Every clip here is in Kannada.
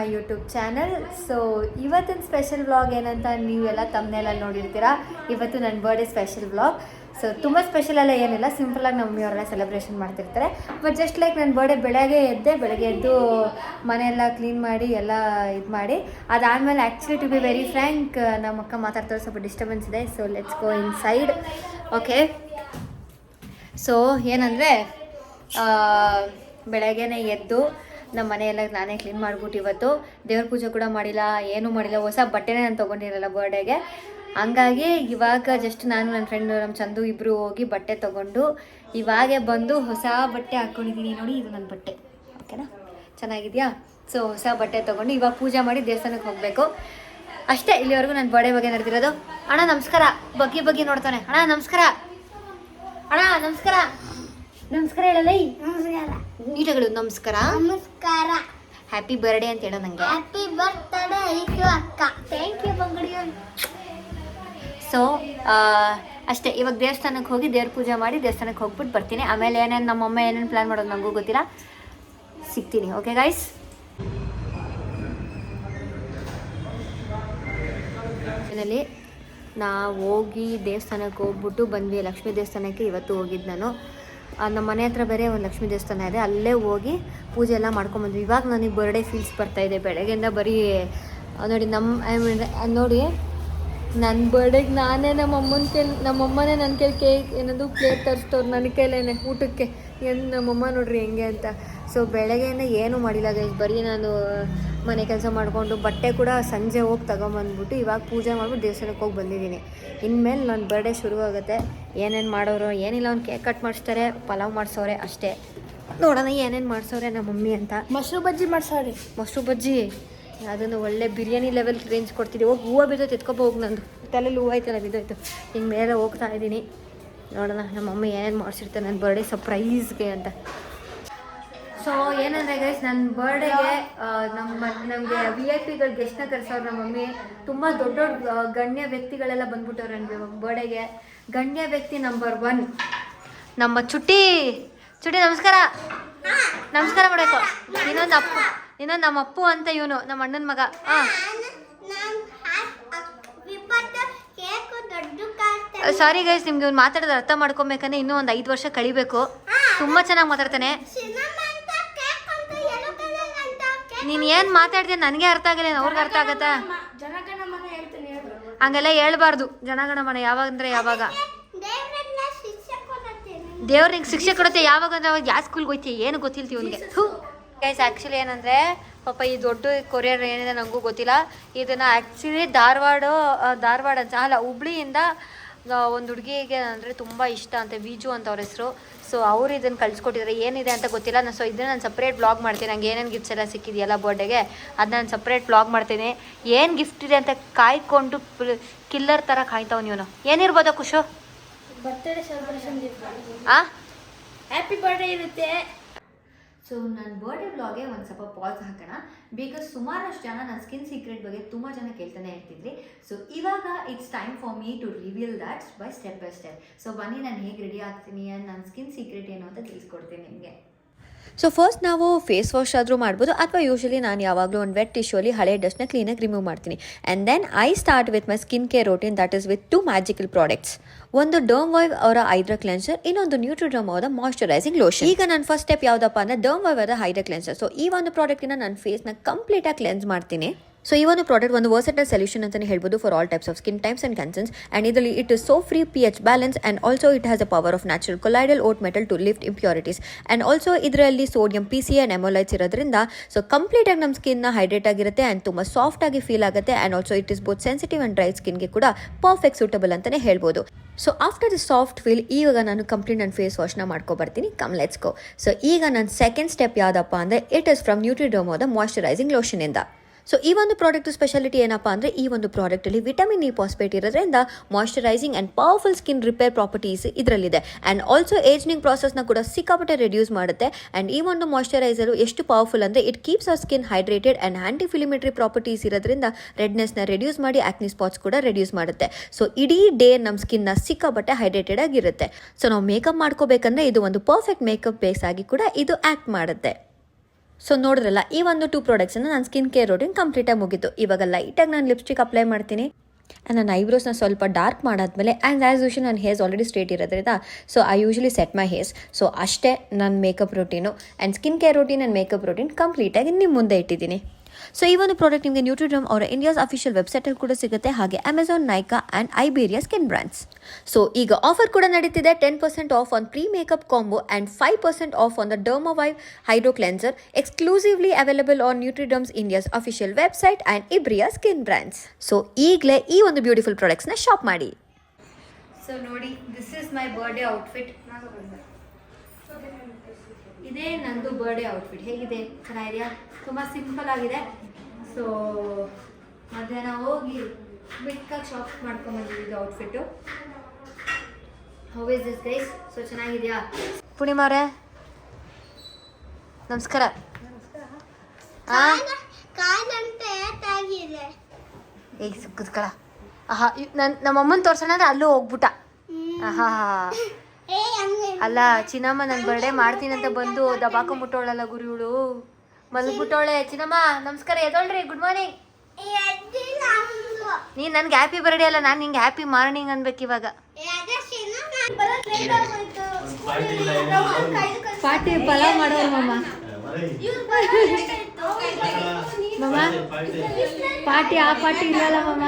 ಮೈ ಯೂಟ್ಯೂಬ್ ಚಾನಲ್. ಸೊ ಇವತ್ತಿನ ಸ್ಪೆಷಲ್ ವ್ಲಾಗ್ ಏನಂತ ನೀವೆಲ್ಲ ತಮ್ಮನೇಲಲ್ಲಿ ನೋಡಿರ್ತೀರಾ. ಇವತ್ತು ನನ್ನ ಬರ್ಡೇ ಸ್ಪೆಷಲ್ ವ್ಲಾಗ್. ಸೊ ತುಂಬ ಸ್ಪೆಷಲ್ ಎಲ್ಲ ಏನಿಲ್ಲ, ಸಿಂಪಲಾಗಿ ನಮ್ಮ ಮಮ್ಮಿಯವರೆಲ್ಲ ಸೆಲೆಬ್ರೇಷನ್ ಮಾಡ್ತಿರ್ತಾರೆ. ಬಟ್ ಜಸ್ಟ್ ಲೈಕ್ ನನ್ನ ಬರ್ಡೇ ಬೆಳಗ್ಗೆ ಎದ್ದು ಮನೆಯೆಲ್ಲ ಕ್ಲೀನ್ ಮಾಡಿ ಎಲ್ಲ ಇದು ಮಾಡಿ ಅದಾದಮೇಲೆ actually to be very frank ನಮ್ಮ ಅಕ್ಕ ಮಾತಾಡ್ತಾರೆ, ಸ್ವಲ್ಪ ಡಿಸ್ಟರ್ಬೆನ್ಸ್ ಇದೆ. So let's go inside. Okay, so ಏನಂದರೆ ಬೆಳಗ್ಗೆನೇ ಎದ್ದು ನಮ್ಮ ಮನೆಯೆಲ್ಲ ನಾನೇ ಕ್ಲೀನ್ ಮಾಡಿಬಿಟ್ಟು ಇವತ್ತು ದೇವ್ರ ಪೂಜೆ ಕೂಡ ಮಾಡಿಲ್ಲ, ಏನೂ ಮಾಡಿಲ್ಲ. ಹೊಸ ಬಟ್ಟೆನೇ ನಾನು ತೊಗೊಂಡಿರಲ್ಲ ಬರ್ಡೇಗೆ. ಹಂಗಾಗಿ ಇವಾಗ ಜಸ್ಟ್ ನಾನು ನನ್ನ ಫ್ರೆಂಡು ನಮ್ಮ ಚಂದು ಇಬ್ಬರು ಹೋಗಿ ಬಟ್ಟೆ ತೊಗೊಂಡು ಇವಾಗೆ ಬಂದು ಹೊಸ ಬಟ್ಟೆ ಹಾಕ್ಕೊಂಡಿದ್ದೀನಿ. ನೋಡಿ, ಇದು ನನ್ನ ಬಟ್ಟೆ, ಓಕೆನಾ, ಚೆನ್ನಾಗಿದೆಯಾ? ಸೊ ಹೊಸ ಬಟ್ಟೆ ತೊಗೊಂಡು ಇವಾಗ ಪೂಜೆ ಮಾಡಿ ದೇವಸ್ಥಾನಕ್ಕೆ ಹೋಗಬೇಕು ಅಷ್ಟೇ. ಇಲ್ಲಿವರೆಗೂ ನನ್ನ ಬರ್ಡೇ ಬಗ್ಗೆ ನಡೆದಿರೋದು. ಅಣ್ಣ ನಮಸ್ಕಾರ, ಬಗ್ಗೆ ನೋಡ್ತಾನೆ. ಅಣ್ಣ ನಮಸ್ಕಾರ, ಅಣ್ಣ ನಮಸ್ಕಾರ, ನಮಸ್ಕಾರ ಹೇಳಲ್ಲ. ನೀಟಗಳು ನಮಸ್ಕಾರ, ನಮಸ್ಕಾರ, ಹ್ಯಾಪಿ ಬರ್ಡೇ ಅಂತ ಹೇಳೋ ನಂಗೆ. ಹ್ಯಾಪಿ ಬರ್ತ್ಡೇ ಅಕ್ಕ. ಥ್ಯಾಂಕ್ ಯು ಬಂಗಡಿ. ಸೊ ಅಷ್ಟೇ, ಇವಾಗ ದೇವಸ್ಥಾನಕ್ಕೆ ಹೋಗಿ ದೇವ್ರ ಪೂಜೆ ಮಾಡಿ ದೇವಸ್ಥಾನಕ್ಕೆ ಹೋಗ್ಬಿಟ್ಟು ಬರ್ತೀನಿ. ಆಮೇಲೆ ಏನೇನು ನಮ್ಮಮ್ಮ ಏನೇನು ಪ್ಲ್ಯಾನ್ ಮಾಡೋದು ನನಗೂ ಗೊತ್ತಿಲ್ಲ, ಸಿಗ್ತೀನಿ. ಓಕೆ ಗೈಸ್, ಇದರಲ್ಲಿ ನಾವು ಹೋಗಿ ದೇವಸ್ಥಾನಕ್ಕೆ ಹೋಗ್ಬಿಟ್ಟು ಬಂದ್ವಿ. ಲಕ್ಷ್ಮೀ ದೇವಸ್ಥಾನಕ್ಕೆ ಇವತ್ತು ಹೋಗಿದ್ದು ನಾನು. ನಮ್ಮ ಮನೆ ಹತ್ರ ಬೇರೆ ಒಂದು ಲಕ್ಷ್ಮೀ ದೇವಸ್ಥಾನ ಇದೆ, ಅಲ್ಲೇ ಹೋಗಿ ಪೂಜೆ ಎಲ್ಲ ಮಾಡ್ಕೊಂಬಂದ್ವಿ. ಇವಾಗ ನನಗೆ ಬರ್ಡೇ ಫೀಲ್ಸ್ ಬರ್ತಾಯಿದೆ. ಬೆಳಗ್ಗೆಯಿಂದ ಬರೀ ನೋಡಿ ನೋಡಿ ನನ್ನ ಬರ್ಡೇಗೆ ನಾನೇ ನಮ್ಮಮ್ಮನೇ ನನ್ನ ಕೈಲಿ ಕೇಕ್ ಏನದು ಪ್ಲೇಟ್ ತರಿಸ್ತವ್ರು ನನ್ನ ಕೈಲೇನೆ ಊಟಕ್ಕೆ. ಏನು ನಮ್ಮಮ್ಮ ನೋಡ್ರಿ ಹೆಂಗೆ ಅಂತ. ಸೊ ಬೆಳಗ್ಗೆಯಿಂದ ಏನೂ ಮಾಡಿಲ್ಲ ಗೈಸ್, ಬರೀ ನಾನು ಮನೆ ಕೆಲಸ ಮಾಡಿಕೊಂಡು ಬಟ್ಟೆ ಕೂಡ ಸಂಜೆ ಹೋಗಿ ತಗೊಂಬಂದ್ಬಿಟ್ಟು ಇವಾಗ ಪೂಜೆ ಮಾಡಿಬಿಟ್ಟು ದೇವಸ್ಥಾನಕ್ಕೆ ಹೋಗಿ ಬಂದಿದ್ದೀನಿ. ಇನ್ಮೇಲೆ ನನ್ನ ಬರ್ಡೇ ಶುರು ಆಗುತ್ತೆ. ಏನೇನು ಮಾಡೋರು ಏನಿಲ್ಲ, ಒಂದು ಕೇಕ್ ಕಟ್ ಮಾಡಿಸ್ತಾರೆ, ಪಲಾವ್ ಮಾಡಿಸೋರೆ ಅಷ್ಟೇ. ನೋಡೋಣ ಏನೇನು ಮಾಡಿಸೋರೆ ನಮ್ಮ ಮಮ್ಮಿ ಅಂತ. ಮೊಸರು ಬಜ್ಜಿ ಮಾಡ್ಸೋರಿ. ಮೊಸರು ಬಜ್ಜಿ, ಅದನ್ನು ಒಳ್ಳೆ ಬಿರಿಯಾನಿ ಲೆವೆಲ್ ರೇಂಜ್ ಕೊಡ್ತಿದ್ದೆ. ಹೋಗಿ ಹೂವು ಬಿದ್ದೋಯ್ತು, ಎತ್ಕೊಬ ಹೋಗಿ. ನಂದು ತಲೆಯಲ್ಲಿ ಹೂವು ಆಯ್ತಲ್ಲ ಬಿದ್ದೋಯ್ತು. ಹಿಂಗೆ ಮೇಲೆ ಹೋಗ್ತಾ ಇದ್ದೀನಿ. ನೋಡೋಣ ನಮ್ಮ ಮಮ್ಮಿ ಏನೇನು ಮಾಡಿಸಿರ್ತಾರೆ ನನ್ನ ಬರ್ಡೇ ಸರ್ಪ್ರೈಸ್ಗೆ ಅಂತ. ಸೊ ಏನಂದರೆ ಗೈಸ್, ನನ್ನ ಬರ್ಡೇಗೆ ನಮಗೆ VIP ಗೆಸ್ಟ್ನ ಕರೆಸೋರು ನಮ್ಮ ಮಮ್ಮಿ. ತುಂಬ ದೊಡ್ಡ ದೊಡ್ಡ ಗಣ್ಯ ವ್ಯಕ್ತಿಗಳೆಲ್ಲ ಬಂದ್ಬಿಟ್ಟವ್ರು ನನಗೆ ಬರ್ಡೇಗೆ. ಗಣ್ಯ ವ್ಯಕ್ತಿ ನಂಬರ್ 1 ನಮ್ಮ ಚುಟ್ಟಿ ನಮಸ್ಕಾರ. ನಮಸ್ಕಾರ ಮಾಡಬೇಕು. ಇನ್ನೊಂದು ನಮ್ಮ ಅಪ್ಪು ಅಂತ, ಇವನು ನಮ್ಮ ಅಣ್ಣನ ಮಗ. ಸಾರಿ ಗೈಸ್, ನಿಮ್ಗೆ ಇವ್ನು ಮಾತಾಡೋದು ಅರ್ಥ ಮಾಡ್ಕೊಬೇಕಂದ್ರೆ ಇನ್ನೂ ಒಂದು 5 ವರ್ಷ ಕಳಿಬೇಕು. ತುಂಬ ಚೆನ್ನಾಗಿ ಮಾತಾಡ್ತಾನೆ. ನೀನು ಏನು ಮಾತಾಡ್ತೀಯ ನನಗೆ ಅರ್ಥ ಆಗಿಲ್ಲ, ಅವ್ರಿಗೆ ಅರ್ಥ ಆಗತ್ತಾ? ಹಂಗೆಲ್ಲ ಹೇಳ್ಬಾರ್ದು. ಜನಗಣಮನ ಯಾವಾಗ ಅಂದರೆ ಯಾವಾಗ ದೇವ್ರ ನಿಂಗೆ ಶಿಕ್ಷೆ ಕೊಡುತ್ತೆ. ಯಾವಾಗ ಅಂದರೆ ಅವಾಗ ಯಾವ ಸ್ಕೂಲ್ಗೆ ಹೋಗ್ತೀಯ ಏನು ಗೊತ್ತಿಲ್ತಿ ಇವನಿಗೆ. ಗೈಸ್ ಆ್ಯಕ್ಚುಲಿ ಏನಂದರೆ ಪಾಪ ಈ ದೊಡ್ಡ ಕೊರಿಯರ್ ಏನಿದೆ ನನಗೂ ಗೊತ್ತಿಲ್ಲ. ಇದನ್ನು ಆ್ಯಕ್ಚುಲಿ ಧಾರವಾಡ ಅಂತ ಅಲ್ಲ, ಹುಬ್ಳಿಯಿಂದ ಒಂದು ಹುಡುಗಿಗೆ ಅಂದರೆ ತುಂಬ ಇಷ್ಟ ಅಂತೆ, ವೀಜು ಅಂತ ಅವ್ರ ಹೆಸರು. ಸೊ ಅವರು ಇದನ್ನು ಕಳಿಸ್ಕೊಟ್ಟಿದ್ದಾರೆ. ಏನಿದೆ ಅಂತ ಗೊತ್ತಿಲ್ಲ. ಸೊ ಇದನ್ನು ನಾನು ಸಪ್ರೇಟ್ ಬ್ಲಾಗ್ ಮಾಡ್ತೀನಿ. ನಂಗೆ ಏನೇನು ಗಿಫ್ಟ್ಸ್ ಎಲ್ಲ ಸಿಕ್ಕಿದೆಯಲ್ಲ ಬರ್ಡೇಗೆ, ಅದನ್ನ ನಾನು ಸಪ್ರೇಟ್ ಬ್ಲಾಗ್ ಮಾಡ್ತೀನಿ. ಏನು ಗಿಫ್ಟ್ ಇದೆ ಅಂತ ಕಾಯ್ಕೊಂಡು ಕಿಲ್ಲರ್ ಥರ ಕಾಯ್ತಾವ ನೀವು. ಏನಿರ್ಬೋದಾ ಖುಷು? ಬರ್ತ್ಡೇ ಸೆಲೆಬ್ರೇಷನ್ ಹ್ಯಾಪಿ ಬರ್ಡೇ ಇರುತ್ತೆ. ಸೊ ನನ್ನ ಬರ್ಡೇ ವ್ಲಾಗೆ ಒಂದು ಸ್ವಲ್ಪ ಪಾಸ್ ಹಾಕೋಣ. ಬಿಕಾಸ್ ಸುಮಾರಷ್ಟು ಜನ ನನ್ನ ಸ್ಕಿನ್ ಸೀಕ್ರೆಟ್ ಬಗ್ಗೆ ತುಂಬ ಜನ ಕೇಳ್ತಾನೆ ಇರ್ತಿದ್ರಿ. ಸೊ ಇವಾಗ it's time for me to reveal that by step. So ಬನ್ನಿ ನಾನು ಹೇಗೆ ರೆಡಿ ಆಗ್ತೀನಿ, ನನ್ನ ಸ್ಕಿನ್ ಸೀಕ್ರೆಟ್ ಏನು ಅಂತ ತಿಳಿಸ್ಕೊಡ್ತೀನಿ ನಿಮಗೆ. ಸೊ ಫಸ್ಟ್ ನಾವು ಫೇಸ್ ವಾಶ್ ಆದರೂ ಮಾಡ್ಬೋದು, ಅಥವಾ ಯೂಶಲಿ ನಾನು ಯಾವಾಗಲೂ ಒಂದು ವೆಟ್ ಟಿಶ್ಯೂಲಿ ಹಳೆ ಡಸ್ಟ್ನ ಕ್ಲೀನಾಗಿ ರಿಮೂವ್ ಮಾಡ್ತೀನಿ. And then I start with my skin care routine, that is with 2 magical products. ಒಂದು ಡರ್ಮ್ ವೈವ್ ಅವರ ಹೈಡ್ರಾ ಕ್ಲೆನ್ಸರ್, ಇನ್ನೊಂದು ನ್ಯೂಟ್ರಿಡ್ರಮ್ ಅವರ ಮಾಯ್ಶ್ಚರೈಸಿಂಗ್ ಲೋಷನ್. ಈಗ ನನ್ನ ಫಸ್ಟ್ ಸ್ಟೆಪ್ ಯಾವುದಪ್ಪ ಅಂದರೆ ಡರ್ಮ್ ವೈವ್ ಅವರ ಹೈಡ್ರಾ ಕ್ಲೆನ್ಸರ್. ಸೊ ಈ ಒಂದು ಪ್ರಾಡಕ್ಟಿನ ನನ್ನ ಫೇಸ್ನ ಕಂಪ್ಲೀಟಾಗಿ ಕ್ಲೆನ್ಸ್ ಮಾಡ್ತೀನಿ. ಸೊ ಈ ಒಂದು ಪ್ರಾಡಕ್ಟ್ ಒಂದು ವರ್ಸಟೈಲ್ ಸೊಲ್ಯೂಷನ್ ಅಂತಲೇ ಹೇಳ್ಬೋದು for all types of skin types and concerns. And ಇದರಲ್ಲಿ it is soap free pH balance, and also it has a power of natural colloidal oatmeal to lift impurities. And also ಇದರಲ್ಲಿ ಸೋಡಿಯಂ PCA ಆ್ಯಂಡ್ ಎಮೋಲೈಟ್ಸ್ ಇರೋದ್ರಿಂದ ಸೊ ಕಂಪ್ಲೀಟಾಗಿ ನಮ್ಮ ಸ್ಕಿನ್ನ ಹೈಡ್ರೇಟ್ ಆಗಿರುತ್ತೆ ಆ್ಯಂಡ್ ತುಂಬ ಸಾಫ್ಟ್ ಆಗಿ ಫೀಲ್ ಆಗುತ್ತೆ. And also it is both sensitive and dry ಸ್ಕಿನ್ಗೆ ಕೂಡ ಪರ್ಫೆಕ್ಟ್ ಸೂಟಬಲ್ ಅಂತಲೇ ಹೇಳ್ಬೋದು. So after the soft feel ಈಗ ನಾನು ಕಂಪ್ಲೀಟ್ ನನ್ನ ಫೇಸ್ ವಾಶ್ನ ಮಾಡ್ಕೊಬರ್ತೀನಿ. Come let's go. ಸೊ ಈಗ ನನ್ನ ಸೆಕೆಂಡ್ ಸ್ಟೆಪ್ ಯಾವುದಪ್ಪ ಅಂದರೆ ಇಟ್ ಇಸ್ ಫ್ರಮ್ ನ್ಯೂಟ್ರಿಡರ್ಮ್ ಅವರ ಮಾಯ್ಶ್ಚರೈಸಿಂಗ್ ಲೋಷನಿಂದ. ಸೊ ಈ ಒಂದು ಪ್ರಾಡಕ್ಟ್ ಸ್ಪೆಷಾಲಿಟಿ ಏನಪ್ಪ ಅಂದರೆ ಈ ಒಂದು ಪ್ರಾಡಕ್ಟಲ್ಲಿ ವಿಟಮಿನ್ ಇ ಫಾಸ್ಫೇಟ್ ಇರೋದ್ರಿಂದ moisturising and powerful skin repair properties ಇದರಲ್ಲಿದೆ. ಆ್ಯಂಡ್ ಆಲ್ಸೋ ಏಜ್ನಿಂಗ್ ಪ್ರಾಸೆಸ್ನ ಕೂಡ ಸಿಕ್ಕಾಪಟ್ಟೆ ರೆಡ್ಯೂಸ್ ಮಾಡುತ್ತೆ. ಆ್ಯಂಡ್ ಈ ಒಂದು ಮಾಯ್ಶ್ಚರೈಸರು ಎಷ್ಟು ಪವರ್ಫುಲ್ ಅಂದರೆ it keeps our skin hydrated and anti-inflammatory properties ಇರೋದ್ರಿಂದ ರೆಡ್ನೆಸ್ನ ರೆಡ್ಯೂಸ್ ಮಾಡಿ ಆಕ್ನಿ ಸ್ಪಾಟ್ಸ್ ಕೂಡ ರೆಡ್ಯೂಸ್ ಮಾಡುತ್ತೆ. ಸೊ ಇಡೀ ಡೇ ನಮ್ಮ ಸ್ಕಿನ್ನ ಸಿಕ್ಕಾಪಟ್ಟೆ ಹೈಡ್ರೇಟೆಡ್ ಆಗಿರುತ್ತೆ. ಸೊ ನಾವು ಮೇಕಪ್ ಮಾಡ್ಕೋಬೇಕಂದ್ರೆ ಇದು ಒಂದು ಪರ್ಫೆಕ್ಟ್ ಮೇಕಪ್ ಬೇಸ್ ಆಗಿ ಕೂಡ ಇದು ಆ್ಯಕ್ಟ್ ಮಾಡುತ್ತೆ. ಸೊ ನೋಡಿದ್ರಲ್ಲ, ಈ ಒಂದು 2 ಪ್ರಾಡಕ್ಟ್ಸನ್ನು ನಾನು ಸ್ಕಿನ್ ಕೇರ್ ರೂಟೀನ್ ಕಂಪ್ಲೀಟಾಗಿ ಮುಗಿತು. ಇವಾಗ ಲೈಟಾಗಿ ನಾನು ಲಿಪ್ಸ್ಟಿಕ್ ಅಪ್ಲೈ ಮಾಡ್ತೀನಿ. ನನ್ನ ಐಬ್ರೋಸ್ನ ಸ್ವಲ್ಪ ಡಾರ್ಕ್ ಮಾಡಾದ್ಮೇಲೆ ಆ್ಯಂಡ್ ಆ್ಯಸ್ ಯೂಶುವಲ್ ನನ್ನ ಹೇರ್ಸ್ ಆಲ್ರೆಡಿ ಸ್ಟ್ರೇಟ್ ಇರೋದ್ರಿಂದ so I usually set my hairs. So ಅಷ್ಟೇ ನನ್ನ makeup routine and skin care routine and makeup routine ಕಂಪ್ಲೀಟಾಗಿ ನಿಮ್ಮ ಮುಂದೆ ಇಟ್ಟಿದ್ದೀನಿ. ಸೊ ಈ ಒಂದು ಪ್ರಾಡಕ್ಟ್ ನಿಮಗೆ ನ್ಯೂಟ್ರಿಡ್ರಮ್ ಅವರ ಇಂಡಿಯಾಸ್ ಅಫಿಷಿಯಲ್ ವೆಬ್ಸೈಟಲ್ಲಿ ಕೂಡ ಸಿಗುತ್ತೆ, ಹಾಗೆ Amazon, Nykaa and Iberia skin brands. So ಈಗ ಆಫರ್ ಕೂಡ ನಡೀತಿದೆ, 10% off on pre makeup combo and 5% off on the Dermavive hydro cleanser, exclusively available on Nutriderm's India's official website and Iberia skin brands. So ಈಗಲೇ ಈ ಒಂದು ಬ್ಯೂಟಿಫುಲ್ ಪ್ರಾಡಕ್ಟ್ಸ್ನ ಶಾಪ್ ಮಾಡಿ. ಸೊ ನೋಡಿ, this is my birthday outfit. ಇದೇ ನಂದು ಬರ್ಡೇ ಔಟ್ಫಿಟ್. ಹೇಗಿದೆ? ಚೆನ್ನಾಗಿದೆಯಾ? ತುಂಬ ಸಿಂಪಲ್ ಆಗಿದೆ. ಸೊ ಮಧ್ಯಾಹ್ನ ಹೋಗಿ ಬಿಟ್ಕಾಗಿ ಶಾಪ್ ಮಾಡ್ಕೊಂಬಂದಿದ್ದು outfit. How is this guys? So ಚೆನ್ನಾಗಿದೆಯಾ? ಪೂರ್ಣಿಮಾ ಅವರೇ ನಮಸ್ಕಾರ. ಏಯ್ ಸುಕ್ಕಸ್ಕಳ. ಆಹಾ, ನಮ್ಮಮ್ಮನ ತೋರ್ಸೋಣ ಅಂದ್ರೆ ಅಲ್ಲೂ ಹೋಗ್ಬಿಟ್ಟ. ಆಹಾ, ಅಲ್ಲ ಚಿನ್ನಮ್ಮ ನನ್ನ ಬರ್ಡೇ ಮಾಡ್ತೀನಿ ಅಂತ ಬಂದು ದಬಾಕೊಂಬಿಟ್ಟವಳಲ್ಲ ಗುರುಗಳು, ಮಲ್ಬಿಟ್ಟವಳೆ. ಚಿನ್ನಮ್ಮ ನಮಸ್ಕಾರ, ಎದೊಳ್ರಿ, ಗುಡ್ ಮಾರ್ನಿಂಗ್. ನೀನು ನನಗೆ ಹ್ಯಾಪಿ ಬರ್ಡೇ ಅಲ್ಲ, ನಾನು ನಿಂಗೆ ಹ್ಯಾಪಿ ಮಾರ್ನಿಂಗ್ ಅನ್ಬೇಕು ಇವಾಗ. ಪಾರ್ಟಿ ಪಲಾವ್ ಮಾಡೋರು ಮಮ್ಮ. ಮಮ್ಮ ಪಾರ್ಟಿ ಆ ಪಾರ್ಟಿ ಇಲ್ಲಲ್ಲ ಮಮ್ಮ.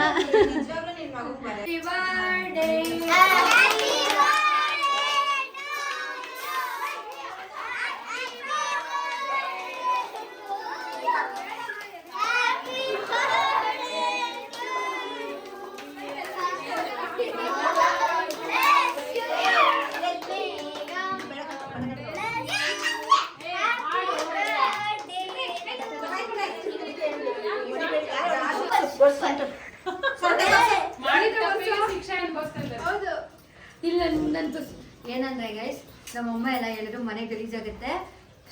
ಇಲ್ಲ ನಂದು ಏನಂದ್ರೆ ಗೈಸ್, ನಮ್ಮಮ್ಮ ಎಲ್ಲ ಹೇಳಿದ್ರು ಮನೆ ಗಲೀಜಾಗುತ್ತೆ,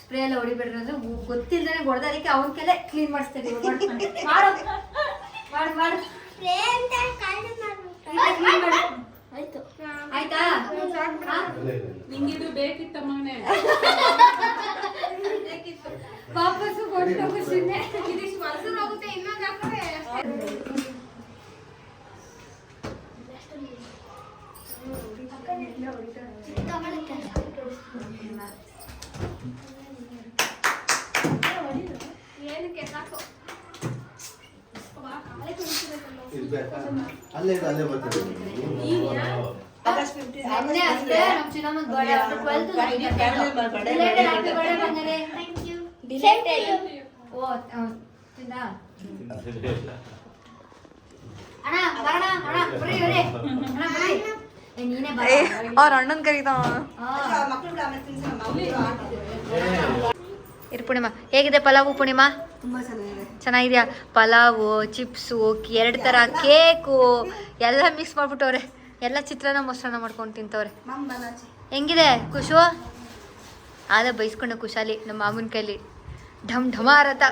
ಸ್ಪ್ರೇ ಎಲ್ಲ ಹೊಡಿಬೇಡ್ರಿ ಅಂದ್ರೆ ಗೊತ್ತಿಲ್ದೇನೆ ಹೊಡೆದ, ಅದಕ್ಕೆ ಅವನ ಕೆಲೆ ಕ್ಲೀನ್ ಮಾಡಿಸ್ತೀವಿ. ಆಯ್ತಾ? ನಿಂಗಿದು ಬೇಕಿತ್ತಮ್ಮ. ವಾಪಸ್ಸು ಕೊಟ್ಟು ಖುಷಿನೇ. ಏನಕ್ಕೆ ಸಾಕು ಅಲ್ಲೇ ಬರ್ತದೆ. ಮೊನ್ನೆ ಅಷ್ಟೇ ನಮ್ಮ ಚಿನ್ನಮ್ಮನ birthday after 12th delayed happy birthday ಬಂದರೆ. Thank you. ಡಿಲೇಟೆಡ್. ಓ ತಿಂದ ಅಣ್ಣ ಬರೋಣ. ಅಣ್ಣ ಬರ್ರಿ ಬರ್ರಿ ಅಣ್ಣ ಬರ್ರಿ. ನೀನೇ ಬಾ. ಅವ್ರ ಅಣ್ಣನ ಕರೀತಾವ. ಇರು ಪೂರ್ಣಿಮಾ, ಹೇಗಿದೆ ಪಲಾವು? ಪೂರ್ಣಿಮಾ ತುಂಬಾ ಚೆನ್ನಾಗಿದೆ. ಚೆನ್ನಾಗಿದೆಯಾ? ಪಲಾವು, ಚಿಪ್ಸು, 2 ಥರ ಕೇಕು ಎಲ್ಲ ಮಿಕ್ಸ್ ಮಾಡ್ಬಿಟ್ಟವ್ರೆ. ಎಲ್ಲ ಚಿತ್ರಾನ್ನ ಮೊಸರನ್ನ ಮಾಡ್ಕೊಂಡು ತಿಂತವ್ರೆ. ಹೆಂಗಿದೆ ಖುಷು? ಆದ ಬೈಸ್ಕೊಂಡೆ ಖುಷಾಲಿ ನಮ್ಮ ಮಾಮನ ಕೈಲಿ ಢಮ್ ಢಮಾರತ.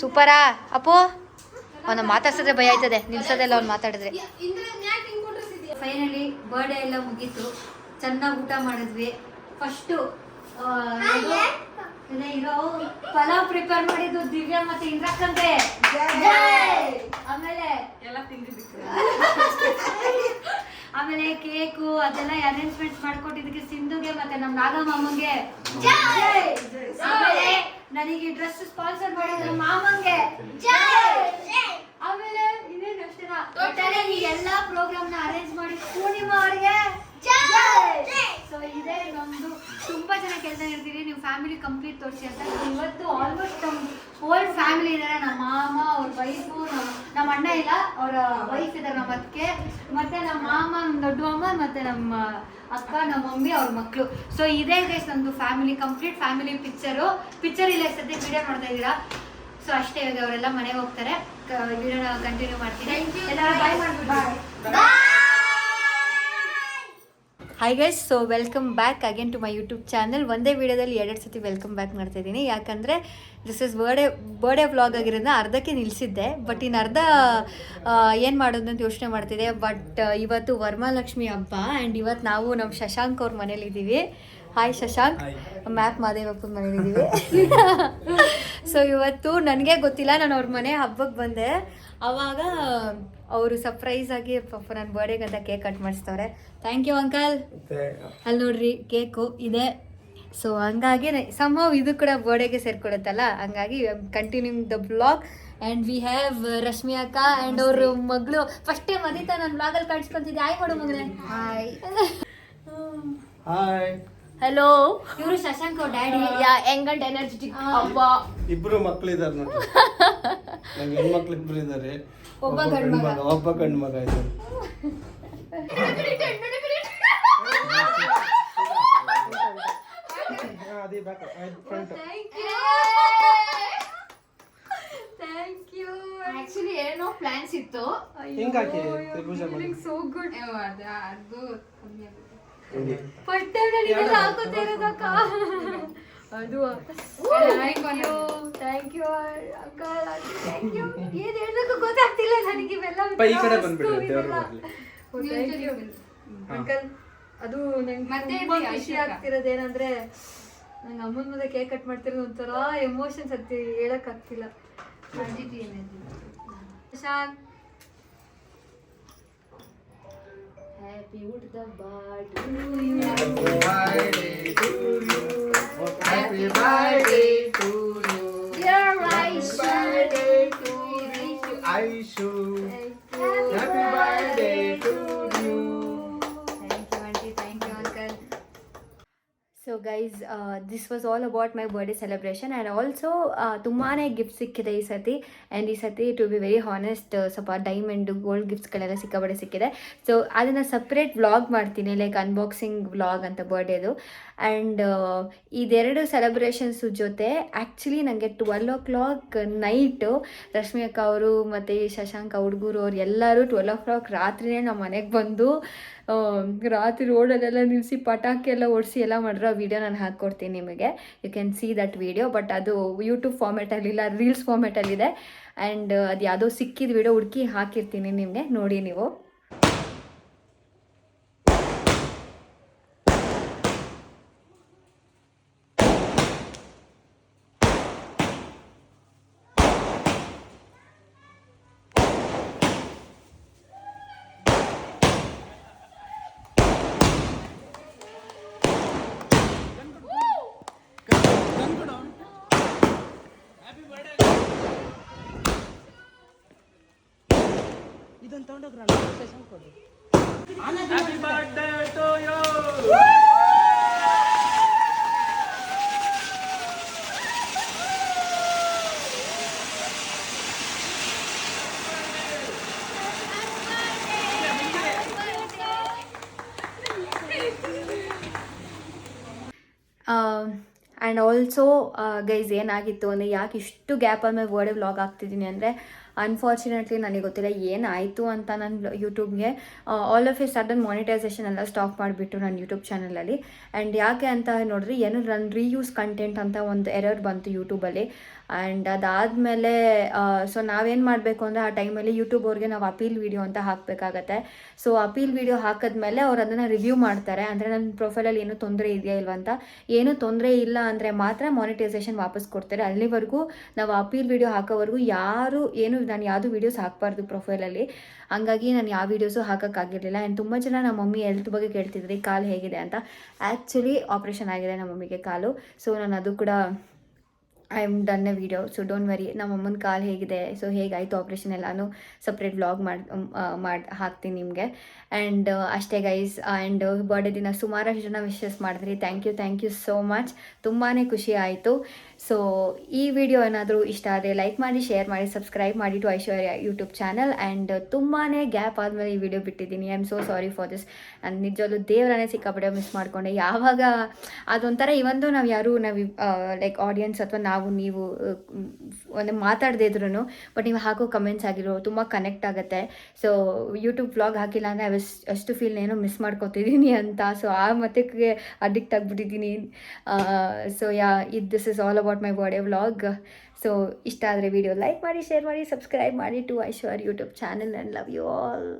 ಸೂಪರಾ ಅಪ್ಪು? ಅವನ ಮಾತಾಡ್ಸಿದ್ರೆ ಭಯ ಆಯ್ತದೆ, ನಿಲ್ಸೋದೆಲ್ಲ ಅವ್ನು ಮಾತಾಡಿದ್ರೆ. ಫೈನಲಿ ಬರ್ಡೇ ಎಲ್ಲ ಮುಗೀತು, ಚೆನ್ನಾಗಿ ಊಟ ಮಾಡಿದ್ವಿ. ಫಸ್ಟು ಇರೋ ಪಲಾವ್ ಪ್ರಿಪೇರ್ ಮಾಡಿದ್ದು ದಿವ್ಯಾ ಮತ್ತೆ ಇಂದ್ರಕ್ಕಂತೆ. ಆಮೇಲೆ ಎಲ್ಲ ತಿಂದಿದ್ದಕ್ಕೆ ಆಮೇಲೆ ಕೇಕು ಅದೆಲ್ಲ ಅರೇಂಜ್ಮೆಂಟ್ ಮಾಡ್ಕೊಟ್ಟಿದ್ದಕ್ಕೆ ಸಿಂಧುಗೆ ಮತ್ತೆ ನಮ್ಮ ನಾಗಮ್ಮಂಗೆ. ಆಮೇಲೆ ನನಗೆ ಡ್ರೆಸ್ ಸ್ಪಾನ್ಸರ್ ಮಾಡಿದ ಮಾಮಂಗೆ. ಆಮೇಲೆ ಇನ್ನೇನು ಅಷ್ಟೇನಾ, ಈ ಎಲ್ಲಾ ಪ್ರೋಗ್ರಾಮ್ ನ ಅರೇಂಜ್ ಮಾಡಿ ಪೂರ್ಣಿಮಾ ಅವ್ರಿಗೆ. ಸೊ ಇದೇ ನಮ್ದು. ತುಂಬಾ ಜನ ಕೆಲಸ ಇರ್ತೀರಿ, ನೀವು ಫ್ಯಾಮಿಲಿ ಕಂಪ್ಲೀಟ್ ತೋರಿಸಿ ಅಂತ. ಇವತ್ತು ಆಲ್ಮೋಸ್ಟ್ ನಮ್ಮ ಹೋಲ್ ಫ್ಯಾಮಿಲಿ ಇದ್ದಾರೆ. ನಮ್ಮ ಮಾಮ, ಅವ್ರ ವೈಫು, ನಮ್ಮ ಅಣ್ಣ ಇಲ್ಲ, ಅವರ ವೈಫ್ ಇದ್ದಾರೆ, ನಮ್ಮ ಅತ್ತಿಗೆ, ಮತ್ತೆ ನಮ್ಮ ಮಾಮ, ನಮ್ಮ ದೊಡ್ಡ ಮಾಮ, ಮತ್ತೆ ನಮ್ಮ ಅಕ್ಕ, ನಮ್ಮ ಮಮ್ಮಿ, ಅವ್ರ ಮಕ್ಕಳು. ಸೊ ಇದೇ ಗೈಸ್ ನಮ್ದು ಫ್ಯಾಮಿಲಿ, ಕಂಪ್ಲೀಟ್ ಫ್ಯಾಮಿಲಿ ಪಿಕ್ಚರ್ ಇಲ್ಲ ಸದ್ಯ ವಿಡಿಯೋ ಮಾಡ್ತಾ ಇದ್ದೀರಾ. ಸೊ ಅಷ್ಟೇ, ಇವಾಗ ಅವರೆಲ್ಲ ಮನೆಗೆ ಹೋಗ್ತಾರೆ. ವಿಡಿಯೋನ ಕಂಟಿನ್ಯೂ ಮಾಡ್ತೀನಿ. ಎಲ್ಲರೂ ಬಾಯ್ ಮಾಡ್ಬಿಟ್ಟು. Hi guys, so welcome back again to my YouTube channel. ಒಂದೇ ವಿಡಿಯೋದಲ್ಲಿ 2 ಸತಿ ವೆಲ್ಕಮ್ ಬ್ಯಾಕ್ ಮಾಡ್ತಾ ಇದ್ದೀನಿ. ಯಾಕಂದರೆ ದಿಸ್ ಇಸ್ ಬರ್ಡೇ ವ್ಲಾಗ್ ಆಗಿರೋದನ್ನ ಅರ್ಧಕ್ಕೆ ನಿಲ್ಲಿಸಿದ್ದೆ. ಬಟ್ ಇನ್ನು ಅರ್ಧ ಏನು ಮಾಡೋದು ಅಂತ ಯೋಚನೆ ಮಾಡ್ತಿದ್ದೆ. ಬಟ್ ಇವತ್ತು ವರಮಹಾಲಕ್ಷ್ಮಿ ಹಬ್ಬ ಆ್ಯಂಡ್ ಇವತ್ತು ನಾವು ನಮ್ಮ ಶಶಾಂಕ್ ಅವ್ರ ಮನೇಲಿದ್ದೀವಿ. ಹಾಯ್ ಶಶಾಂಕ್, ಮ್ಯಾಪ್ ಮಾದೇವಪ್ಪನ ಮನೇಲಿದ್ದೀವಿ. ಸೊ ಇವತ್ತು ನನಗೆ ಗೊತ್ತಿಲ್ಲ, ನಾನು ಅವ್ರ ಮನೆ ಹಬ್ಬಕ್ಕೆ ಬಂದೆ. ಆವಾಗ ಅವರು ಸರ್ಪ್ರೈಸ್ ಆಗಿ ಪಾಪ ನನ್ನ ಬರ್ಡೇಗೆ ಅಂತ ಕೇಕ್ ಕಟ್ ಮಾಡಿಸ್ತವ್ರೆ. Thank you uncle. ಅಲ್ಲಿ ನೋಡ್ರಿ ಕೇಕು ಇದೆ. ಸೊ ಹಂಗಾಗಿ ಸಂಭವ್ ಇದು ಕೂಡ ಬರ್ಡೇಗೆ ಸೇರ್ಕೊಡುತ್ತಲ್ಲ, ಹಂಗಾಗಿ continuing the blog. And we have Rashmi ಅಕ್ಕ ಆ್ಯಂಡ್ ಅವ್ರ ಮಗಳು ಫಸ್ಟ್ ಟೈಮ್ ಅದಿತಾ ನನ್ನ ಬ್ಲಾಗಲ್ಲಿ ಕಾಣಿಸ್ಕೊಂತಿದ್ದೆ. ಹಾಯ್ ಮಾಡು ಮಗನೇ. Hi hi. ಹಲೋ. ಇವರು ಶಶಾಂಕ್ ಅವ್ರ ಡ್ಯಾಡಿ. ಯಂಗ್ ಎನರ್ಜೆಟಿಕ್ ಅಪ್ಪ. ಇಬ್ರು ಮಕ್ಕಳಿದ್ದಾರೆ ನೋಡಿ. ನಂಗೆ ಹೆಣ್ಮಕ್ಳು ಇಬ್ರು ಇದ್ದಾರೆ. ಒಬ್ಬ ಗಂಡು ಮಗ. ಒಬ್ಬ ಗಂಡು ಮಗ ಇದ್ದಾರೆ. Thank you. ಆಕ್ಚುಲಿ ಏನೋ ಪ್ಲಾನ್ಸ್ ಇತ್ತು. ಹಿಂಗಾಕಿ ಸೋ ಗುಡ್. ಅದು ಕಮ್ಮಿ ಆಗುತ್ತೆ. ಹಿಂಗೆ ಪಟ್ಟೆ ನನಗೆಲ್ಲ ಹಾಕೋತಾ ಇರೋದಕ್ಕ. ಅದು thank you uncle, thank you. ಏನು ಹೇಳಬೇಕು ಗೊತ್ತಾಗ್ತಿಲ್ಲ ನನಗೆ ಇವೆಲ್ಲ. ಈ ಕಡೆ ಬಂದ್ಬಿಡ್ರಿ ದೇವ್ರ ಮಗ್ಳು. Thank you uncle. ಅದು ನಂಗೆ ಮತ್ತೆ ಖುಷಿ ಆಗ್ತಿರೋದೇನಂದ್ರೆ ನಂಗೆ ಅಮ್ಮನ ಮುಂದೆ ಕೇಕ್ ಕಟ್ ಮಾಡ್ತಿರೋದು ಒಂಥರ ಎಮೋಷನ್ಸ್ ಆಗ್ತಿ, ಹೇಳಕ್ ಆಗ್ತಿಲ್ಲ. Shashank, happy hood the bod to you. Happy birthday to you. Dear Aisha, Aishu. Happy birthday to you. Thank you auntie, thank you uncle. So guys, this was all about my birthday celebration, and also ತುಂಬಾ ಗಿಫ್ಟ್ ಸಿಕ್ಕಿದೆ ಈ ಸತಿ. ಆ್ಯಂಡ್ ಈ ಸತಿ ಟು ಬಿ ವೆರಿ ಹಾನೆಸ್ಟ್ ಸ್ವಲ್ಪ ಡೈಮಂಡ್ ಗೋಲ್ಡ್ ಗಿಫ್ಟ್ಸ್ಗಳೆಲ್ಲ ಸಿಕ್ಕಾಬಡೆ ಸಿಕ್ಕಿದೆ. ಸೊ ಅದನ್ನು ಸಪ್ರೇಟ್ ವ್ಲಾಗ್ ಮಾಡ್ತೀನಿ, ಲೈಕ್ ಅನ್ಬಾಕ್ಸಿಂಗ್ ವ್ಲಾಗ್ ಅಂತ ಬರ್ಡೇದು. ಆ್ಯಂಡ್ ಇದೆರಡು ಸೆಲೆಬ್ರೇಷನ್ಸು ಜೊತೆ ಆ್ಯಕ್ಚುಲಿ ನನಗೆ 12 o'clock ನೈಟು ರಶ್ಮಿ ಅಕ್ಕ ಅವರು ಮತ್ತು ಶಶಾಂಕ ಹುಡುಗರು ಅವ್ರು ಎಲ್ಲರೂ 12 o'clock ರಾತ್ರಿಯೇ ನಮ್ಮ ಮನೆಗೆ ಬಂದು ರಾತ್ರಿ ರೋಡಲ್ಲೆಲ್ಲ ನಿಲ್ಲಿಸಿ ಪಟಾಕಿ ಎಲ್ಲ ಓಡಿಸಿ ಎಲ್ಲ ಮಾಡಿರೋ ವೀಡಿಯೋ ನಾನು ಹಾಕ್ಕೊಡ್ತೀನಿ ನಿಮಗೆ. You can see that video. But ಅದು ಯೂಟ್ಯೂಬ್ ಫಾರ್ಮೇಟಲ್ಲಿಲ್ಲ, ರೀಲ್ಸ್ ಫಾರ್ಮೇಟಲ್ಲಿದೆ. ಆ್ಯಂಡ್ ಅದು ಯಾವುದೋ ಸಿಕ್ಕಿದ ವೀಡಿಯೋ ಹುಡುಕಿ ಹಾಕಿರ್ತೀನಿ ನಿಮಗೆ, ನೋಡಿ ನೀವು. Happy birthday to you. And also guys ಏನಾಗಿತ್ತು ಅಂದರೆ, ಯಾಕೆ ಇಷ್ಟು ಗ್ಯಾಪ್ ಆದಮೇಲೆ ಬರ್ಡೇ ವ್ಲಾಗ್ ಆಗ್ತಿದ್ದೀನಿ ಅಂದರೆ, ಅನ್ಫಾರ್ಚುನೇಟ್ಲಿ ನನಗೆ ಗೊತ್ತಿಲ್ಲ ಏನಾಯಿತು ಅಂತ. ನನ್ನ ಯೂಟ್ಯೂಬ್ಗೆ all of a sudden monetisation ಎಲ್ಲ ಸ್ಟಾಪ್ ಮಾಡಿಬಿಟ್ಟು ನನ್ನ ಯೂಟ್ಯೂಬ್ ಚಾನಲಲ್ಲಿ. ಆ್ಯಂಡ್ ಯಾಕೆ ಅಂತ ನೋಡಿರಿ, ಏನು ನನ್ನ ರೀಯೂಸ್ ಕಂಟೆಂಟ್ ಅಂತ ಒಂದು ಎರರ್ ಬಂತು ಯೂಟ್ಯೂಬಲ್ಲಿ. ಆ್ಯಂಡ್ ಅದಾದಮೇಲೆ ಸೊ ನಾವೇನು ಮಾಡಬೇಕು ಅಂದರೆ ಆ ಟೈಮಲ್ಲಿ ಯೂಟ್ಯೂಬ್ ಅವ್ರಿಗೆ ನಾವು ಅಪೀಲ್ ವೀಡಿಯೋ ಅಂತ ಹಾಕಬೇಕಾಗತ್ತೆ. ಸೊ ಅಪೀಲ್ ವೀಡಿಯೋ ಹಾಕಿದ್ಮೇಲೆ ಅವ್ರು ಅದನ್ನು ರಿವ್ಯೂ ಮಾಡ್ತಾರೆ, ಅಂದರೆ ನನ್ನ ಪ್ರೊಫೈಲಲ್ಲಿ ಏನೂ ತೊಂದರೆ ಇದೆಯಾ ಇಲ್ವ ಅಂತ. ಏನೂ ತೊಂದರೆ ಇಲ್ಲ ಅಂದರೆ ಮಾತ್ರ ಮಾನಿಟೈಸೇಷನ್ ವಾಪಸ್ ಕೊಡ್ತಾರೆ. ಅಲ್ಲಿವರೆಗೂ ನಾವು ಅಪೀಲ್ ವೀಡಿಯೋ ಹಾಕೋವರೆಗೂ ಯಾರು ಏನು ನಾನು ಯಾವುದು ವೀಡಿಯೋಸ್ ಹಾಕಬಾರ್ದು ಪ್ರೊಫೈಲಲ್ಲಿ. ಹಂಗಾಗಿ ನಾನು ಯಾವ ವೀಡಿಯೋಸು ಹಾಕೋಕ್ಕಾಗಿರಲಿಲ್ಲ. ಆ್ಯಂಡ್ ತುಂಬ ಜನ ನಮ್ಮ ಮಮ್ಮಿ ಹೆಲ್ತ್ ಬಗ್ಗೆ ಕೇಳ್ತಿದ್ರಿ, ಕಾಲು ಹೇಗಿದೆ ಅಂತ. ಆ್ಯಕ್ಚುಲಿ ಆಪ್ರೇಷನ್ ಆಗಿದೆ ನಮ್ಮ ಮಮ್ಮಿಗೆ ಕಾಲು. ಸೊ ನಾನು ಅದು ಕೂಡ I am done A video. So don't worry, ನಮ್ಮ ಅಮ್ಮನ ಕಾಲು ಹೇಗಿದೆ, ಸೊ ಹೇಗಾಯಿತು ಆಪ್ರೇಷನ್ ಎಲ್ಲನೂ ಸಪ್ರೇಟ್ ವ್ಲಾಗ್ ಮಾಡಿ ಹಾಕ್ತೀನಿ ನಿಮಗೆ. ಆ್ಯಂಡ್ ಅಷ್ಟೇ ಗೈಸ್. ಆ್ಯಂಡ್ ಬರ್ಡೇ ದಿನ ಸುಮಾರಷ್ಟು ಜನ ವಿಶಸ್ ಮಾಡಿದ್ರಿ. Thank you so much. ತುಂಬಾ ಖುಷಿ ಆಯಿತು. ಸೊ ಈ ವಿಡಿಯೋ ಏನಾದರೂ ಇಷ್ಟ ಆದರೆ ಲೈಕ್ ಮಾಡಿ, ಶೇರ್ ಮಾಡಿ, ಸಬ್ಸ್ಕ್ರೈಬ್ ಮಾಡಿ to Aishwarya YouTube channel. And ತುಂಬಾ ಗ್ಯಾಪ್ ಆದಮೇಲೆ ಈ ವಿಡಿಯೋ ಬಿಟ್ಟಿದ್ದೀನಿ. I am so sorry for this. ನಾನು ನಿಜವಲ್ಲೂ ದೇವರನ್ನೇ ಸಿಕ್ಕಾಪಟ್ಟೆ ಮಿಸ್ ಮಾಡಿಕೊಂಡೆ. ಯಾವಾಗ ಅದೊಂಥರ ಇವಂದು ನಾವು ಲೈಕ್ ಆಡಿಯನ್ಸ್ ಅಥವಾ ನೀವು ಒಂದು ಮಾತಾಡದೇ ಇದ್ರೂ ಬಟ್ ನೀವು ಹಾಕೋ ಕಮೆಂಟ್ಸ್ ಆಗಿರೋ ತುಂಬ ಕನೆಕ್ಟ್ ಆಗುತ್ತೆ. ಸೊ ಯೂಟ್ಯೂಬ್ ವ್ಲಾಗ್ ಹಾಕಿಲ್ಲ ಅಂದರೆ ಅಷ್ಟು ಫೀಲ್ ಏನೋ ಮಿಸ್ ಮಾಡ್ಕೊತಿದ್ದೀನಿ ಅಂತ. ಸೊ ಆ ಮತ್ತಕ್ಕೆ ಅಡಿಕ್ಟ್ ಆಗಿಬಿಟ್ಟಿದ್ದೀನಿ. So this is all about my birthday vlog. So ಇಷ್ಟ ಆದರೆ ವಿಡಿಯೋ ಲೈಕ್ ಮಾಡಿ, ಶೇರ್ ಮಾಡಿ, ಸಬ್ಸ್ಕ್ರೈಬ್ ಮಾಡಿ to Aishwarya YouTube channel. And love you all.